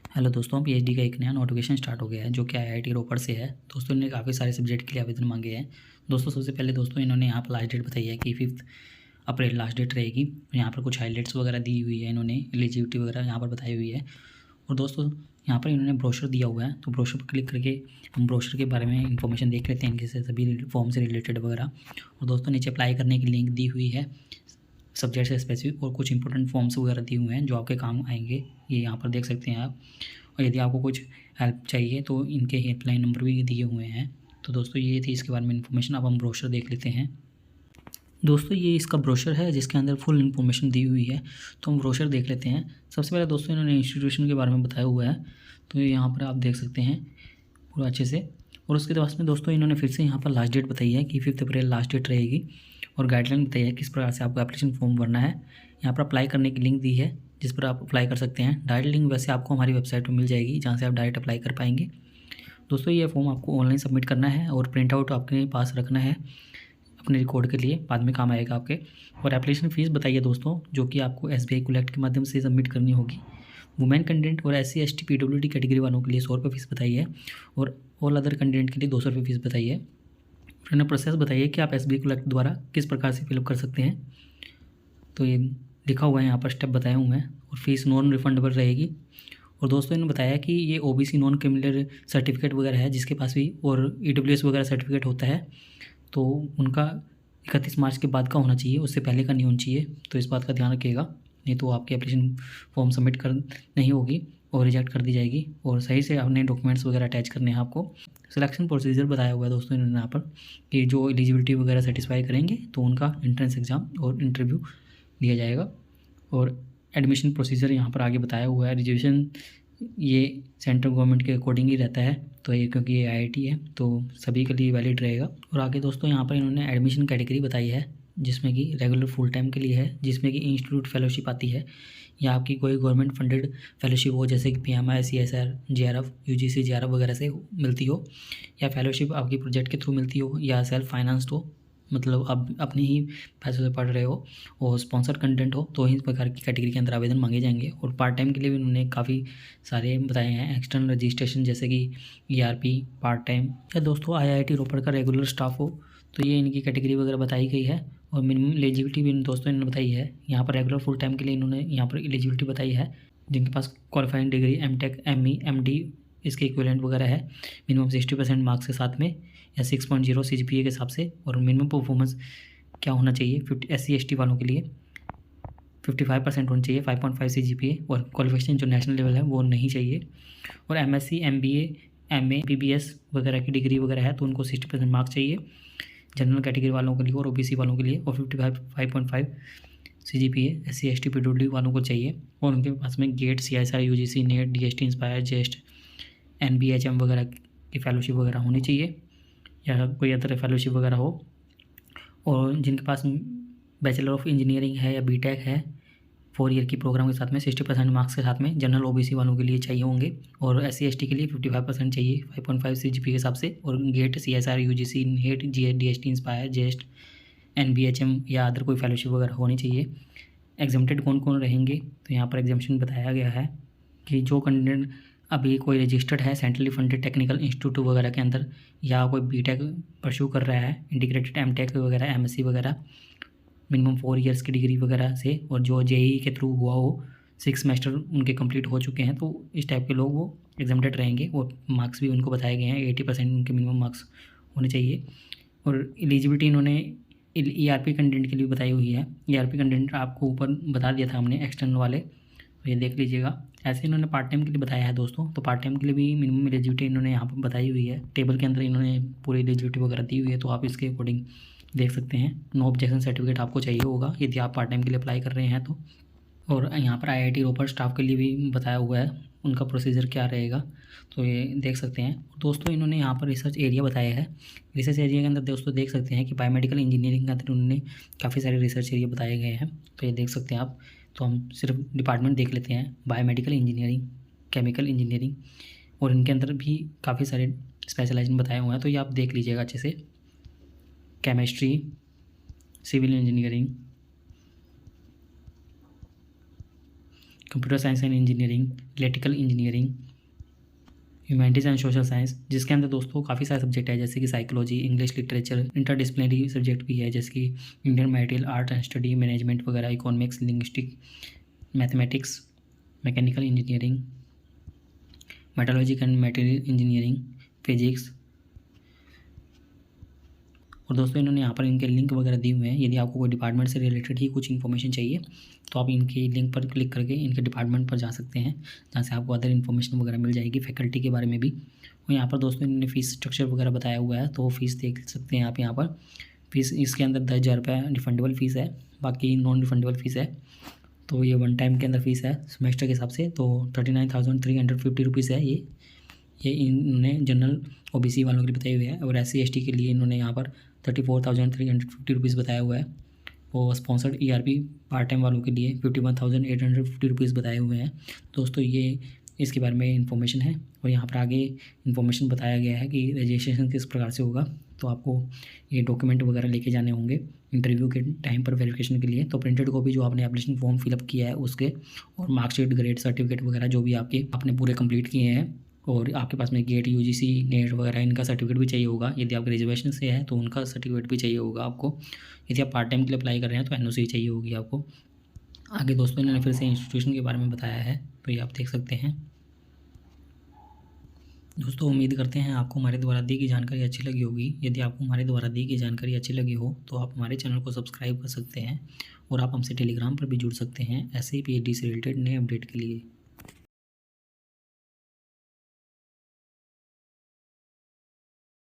Hello दोस्तों, PhD का एक नया नोटिफिकेशन स्टार्ट हो गया है जो कि आईआईटी रोपड़ से है। दोस्तों इन्होंने काफ़ी सारे सब्जेक्ट के लिए आवेदन मांगे हैं। दोस्तों सबसे पहले दोस्तों इन्होंने यहाँ पर लास्ट डेट बताई है कि 5 अप्रैल लास्ट डेट रहेगी। यहाँ पर कुछ हाईलाइट्स वगैरह दी हुई है, इन्होंने एलिजिबिलिटी वगैरह यहाँ पर बताई हुई है। और दोस्तों यहाँ पर इन्होंने ब्रोशर दिया हुआ है, तो ब्रोशर पर क्लिक करके हम ब्रोशर के बारे में इंफॉर्मेशन देख लेते हैं, इनके से सभी फॉर्म से रिलेटेड वगैरह। और दोस्तों नीचे अप्लाई करने की लिंक दी हुई है सब्जेक्ट से स्पेसिफिक, और कुछ इंपॉर्टेंट फॉर्म्स वगैरह दिए हुए हैं जो आपके काम आएंगे, ये यहाँ पर देख सकते हैं आप। और यदि आपको कुछ हेल्प चाहिए तो इनके हेल्पलाइन नंबर भी दिए हुए हैं। तो दोस्तों ये थी इसके बारे में इन्फॉर्मेशन। अब हम ब्रोशर देख लेते हैं। दोस्तों ये इसका ब्रोशर है जिसके अंदर फुल इन्फॉर्मेशन दी हुई है, तो हम ब्रोशर देख लेते हैं। सबसे पहले दोस्तों इन्होंने इंस्टीट्यूशन के बारे में बताया हुआ है, तो यहाँ पर आप देख सकते हैं पूरा अच्छे से। और उसके बाद में दोस्तों इन्होंने फिर से यहाँ पर लास्ट डेट बताई है कि 5 अप्रैल लास्ट डेट रहेगी, और गाइडलाइन बताई है किस प्रकार से आपको एप्लीकेशन फॉर्म भरना है। यहाँ पर अप्लाई करने की लिंक दी है जिस पर आप अप्लाई कर सकते हैं। डायरेक्ट लिंक वैसे आपको हमारी वेबसाइट पर मिल जाएगी, जहाँ से आप डायरेक्ट अप्लाई कर पाएंगे। दोस्तों ये फॉर्म आपको ऑनलाइन सबमिट करना है और प्रिंट आउट आपके पास रखना है अपने रिकॉर्ड के लिए, बाद में काम आएगा आपके। और एप्लीकेशन फ़ीस बताइए दोस्तों, जो कि आपको एसबीआई कलेक्ट के माध्यम से सबमिट करनी होगी। वुमेन कैंडिडेट और SC ST PWD कैटेगरी वालों के लिए 100 रुपये फ़ीस बताई है, और ऑल अदर कैंडिडेट के लिए 200 रुपये फ़ीस बताई है। फिर इन्हें प्रोसेस बताइए कि आप SBI कलेक्ट द्वारा किस प्रकार से फिलअप कर सकते हैं। तो ये लिखा हुआ है यहाँ पर, स्टेप बताए हुए हैं। और फीस नॉन रिफंडेबल रहेगी। और दोस्तों इन्होंने बताया कि ये OBC नॉन क्रिमिनल सर्टिफिकेट वगैरह है जिसके पास भी, और EWS वगैरह सर्टिफिकेट होता है, तो उनका 31 मार्च के बाद का होना चाहिए, उससे पहले का नहीं होना चाहिए। तो इस बात का ध्यान रखिएगा, नहीं तो आपकी एप्लीकेशन फॉर्म सबमिट कर नहीं होगी और रिजेक्ट कर दी जाएगी। और सही से अपने डॉक्यूमेंट्स वगैरह अटैच करने हैं आपको। सिलेक्शन प्रोसीजर बताया हुआ है दोस्तों इन्होंने यहाँ पर, कि जो एलिजिबिलिटी वगैरह सेटिस्फाई करेंगे तो उनका एंट्रेंस एग्ज़ाम और इंटरव्यू लिया जाएगा। और एडमिशन प्रोसीजर यहाँ पर आगे बताया हुआ है। रिजर्वेशन ये सेंट्रल गवर्नमेंट के अकॉर्डिंग ही रहता है, तो ये क्योंकि ये IIT है तो सभी के लिए वैलिड रहेगा। और आगे दोस्तों यहाँ पर इन्होंने एडमिशन कैटेगरी बताई है, जिसमें कि रेगुलर फुल टाइम के लिए है, जिसमें कि इंस्टीट्यूट फेलोशिप आती है, या आपकी कोई गवर्नमेंट फंडेड फेलोशिप हो, जैसे कि PMI CSR JRF UGC JRF वगैरह से मिलती हो, या फेलोशिप आपकी प्रोजेक्ट के थ्रू मिलती हो, या सेल्फ फाइनेंस्ड हो, मतलब आप अपने ही पैसों से पढ़ रहे हो, और स्पॉन्सर कंटेंट हो, तो इस प्रकार की कैटेगरी के अंदर आवेदन मांगे जाएंगे। और पार्ट टाइम के लिए भी उन्होंने काफ़ी सारे बताए हैं, एक्सटर्नल रजिस्ट्रेशन जैसे कि ERP पार्ट टाइम, या दोस्तों IIT रोपड़ का रेगुलर स्टाफ हो, तो ये इनकी कैटेगरी वगैरह बताई गई है। और मिनिमम एलिजिबिलिटी भी दोस्तों इन्होंने बताई है। यहाँ पर रेगुलर फुल टाइम के लिए इन्होंने यहाँ पर एलिजिबिलिटी बताई है, जिनके पास qualifying degree MTech ME MD इसके इक्विवेलेंट वगैरह है, मिनिमम 60% मार्क्स के साथ में, या 6.0 CGPA के हिसाब से। और मिनिमम परफॉर्मेंस क्या होना चाहिए, 50 SC ST वालों के लिए 55% होना चाहिए, 5.5 CGPA, और क्वालिफिकेशन जो नेशनल लेवल है वो नहीं चाहिए। और MSc MBA MA BBS वगैरह की डिग्री वगैरह है तो उनको 60% मार्क्स चाहिए जनरल कैटेगरी वालों के लिए और OBC वालों के लिए। और 5.5 CGPA SC ST PWD वालों को चाहिए। और उनके पास में GATE CSR UGC NET DST INSPIRE JEST NBHM वगैरह की फेलोशिप वगैरह होनी चाहिए, या कोई अदर फेलोशिप वगैरह हो। और जिनके पास बैचलर ऑफ इंजीनियरिंग है या BTech है 4 ईयर की प्रोग्राम के साथ में 60% मार्क्स के साथ में, जनरल OBC वालों के लिए चाहिए होंगे। और SC ST के लिए 55% चाहिए 5.5 CGPA के हिसाब से। और GATE CSR UGC NET DST INSPIRE JEST NBHM या अदर कोई फेलोशिप वगैरह होनी चाहिए। एग्जाम्प्टेड कौन कौन रहेंगे, तो यहाँ पर एग्जाम्पशन बताया गया है कि जो कैंडिडेट अभी कोई रजिस्टर्ड है सेंट्रली फंडेड टेक्निकल इंस्टीट्यूट वगैरह के अंदर, या कोई BTech परस्यू कर रहा है, इंटीग्रेटेड MTech वगैरह MSc वगैरह, मिनिमम 4 ईयर्स की डिग्री वगैरह से, और जो JEE के थ्रू हुआ हो, 6 सेमेस्टर उनके कंप्लीट हो चुके हैं, तो इस टाइप के लोग वो एग्जाम्प्टेड रहेंगे। और मार्क्स भी उनको बताए गए हैं, 80% उनके मिनिमम मार्क्स होने चाहिए। और एलिजिबिलिटी इन्होंने ERP कंटेंट के लिए बताई हुई है। ERP कंटेंट आपको ऊपर बता दिया था हमने एक्सटर्नल वाले, तो ये देख लीजिएगा। ऐसे इन्होंने पार्ट टाइम के लिए बताया है दोस्तों, तो पार्ट टाइम के लिए भी मिनिमम एलिजिबिलिटी इन्होंने यहाँ पर बताई हुई है। टेबल के अंदर इन्होंने पूरी एलिजिबिलिटी वगैरह दी हुई है, तो आप इसके अकॉर्डिंग देख सकते हैं। नो ऑब्जेक्शन सर्टिफिकेट आपको चाहिए होगा यदि आप पार्ट टाइम के लिए अप्लाई कर रहे हैं तो। और यहाँ पर IIT रोपड़ स्टाफ के लिए भी बताया हुआ है उनका प्रोसीजर क्या रहेगा, तो ये देख सकते हैं। दोस्तों इन्होंने यहाँ पर रिसर्च एरिया बताया है। रिसर्च एरिया के अंदर दोस्तों देख सकते हैं कि बायोमेडिकल इंजीनियरिंग के अंदर उन्होंने काफ़ी सारे रिसर्च एरिया बताए गए हैं, तो ये देख सकते हैं आप। तो हम सिर्फ डिपार्टमेंट देख लेते हैं, बायोमेडिकल इंजीनियरिंग, केमिकल इंजीनियरिंग, और इनके अंदर भी काफ़ी सारे स्पेशलाइजेशन बताए हुए हैं, तो ये आप देख लीजिएगा अच्छे से। Chemistry, civil engineering, computer science and engineering, electrical engineering, humanities and social science, जिसके अंदर दोस्तों काफ़ी सारे सब्जेक्ट है जैसे कि psychology, English literature, interdisciplinary subject भी है जैसे कि Indian martial art and study, management वगैरह, economics, linguistic, mathematics, mechanical engineering, metallurgical and material engineering, physics. और दोस्तों इन्होंने यहाँ पर इनके लिंक वगैरह दिए हुए हैं। यदि आपको कोई डिपार्टमेंट से रिलेटेड ही कुछ इन्फॉर्मेशन चाहिए तो आप इनके लिंक पर क्लिक करके इनके डिपार्टमेंट पर जा सकते हैं, जहाँ से आपको अदर इन्फॉर्मेशन वगैरह मिल जाएगी फैकल्टी के बारे में भी। और यहाँ पर दोस्तों इन्होंने फ़ीस स्ट्रक्चर वगैरह बताया हुआ है, तो फीस देख सकते हैं आप यहाँ पर। फीस इसके अंदर 10,000 रुपये रिफंडेबल फ़ीस है, बाकी नॉन रिफंडेबल फ़ीस है। तो ये वन टाइम के अंदर फ़ीस है सेमेस्टर के हिसाब से, तो 39,350 रुपीज़ है ये इन्होंने जनरल ओबीसी वालों के लिए बताई हुई है। और SC ST के लिए इन्होंने यहाँ पर 34,350 रुपीज़ बताया हुआ है। और स्पॉन्सर्ड ERP पार्ट टाइम वालों के लिए 51,850 रुपीज़ बताए हुए हैं। दोस्तों ये इसके बारे में इंफॉर्मेशन है। और यहाँ पर आगे इंफॉर्मेशन बताया गया है कि रजिस्ट्रेशन किस प्रकार से होगा। तो आपको ये डॉक्यूमेंट वगैरह लेके जाने होंगे इंटरव्यू के टाइम पर वेरिफिकेशन के लिए। तो प्रिंटेड कॉपी जो आपने एप्लीकेशन फॉर्म फिलअप किया है उसके, और मार्कशीट, ग्रेड सर्टिफिकेट वगैरह जो भी आपने पूरे कंप्लीट किए हैं, और आपके पास में गेट, UGC, नेट वगैरह इनका सर्टिफिकेट भी चाहिए होगा। यदि आप ग्रेजुएशन से है तो उनका सर्टिफिकेट भी चाहिए होगा आपको। यदि आप पार्ट टाइम के लिए अप्लाई कर रहे हैं तो NOC चाहिए होगी आपको। आगे दोस्तों इन्होंने फिर से इंस्टीट्यूशन के बारे में बताया है, तो ये आप देख सकते हैं। दोस्तों उम्मीद करते हैं आपको हमारे द्वारा दी गई जानकारी अच्छी लगी होगी। यदि आपको हमारे द्वारा दी गई जानकारी अच्छी लगी हो तो आप हमारे चैनल को सब्सक्राइब कर सकते हैं, और आप हमसे टेलीग्राम पर भी जुड़ सकते हैं ऐसे ही PhD से रिलेटेड नए अपडेट के लिए।